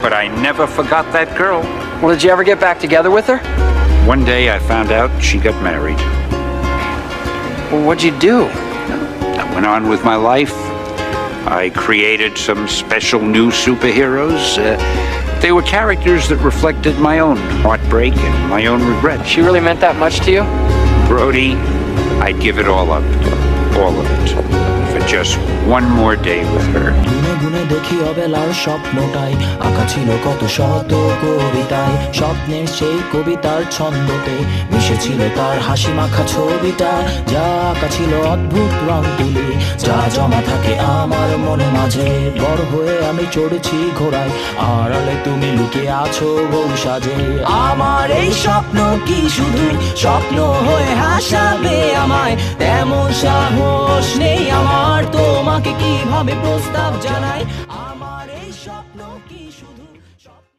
But I never forgot that girl. Well, did you ever get back together with her? One day I found out she got married. Well, what'd you do? I went on with my life. I created some special new superheroes. They were characters that reflected my own heartbreak and my own regret. She really meant that much to you? Brody, I'd give it all up, all of it, for just one more day with her. গুনে গুনে দেখি অবেলার স্বপ্নটাই আঁকা ছিল কত শত কবিতায়, স্বপ্নের সেই কবিতার ছন্দতে মিশেছিল তার হাসি মাখা ছবিটা, যা আঁকা ছিল অদ্ভুত রং তুলি, যা জমা থাকে আমার মনে মাঝে। বড় হয়ে আমি চড়েছি ঘোড়ায়, আড়ালে তুমি লুকিয়ে আছো বউ সাজে। আমার এই স্বপ্ন কি শুধু স্বপ্ন হয়ে হাসাবে আমায়, তেমন সাহস নেই আমার তোমাকে কিভাবে প্রস্তাব জানাই। আমার এই স্বপ্ন কি শুধু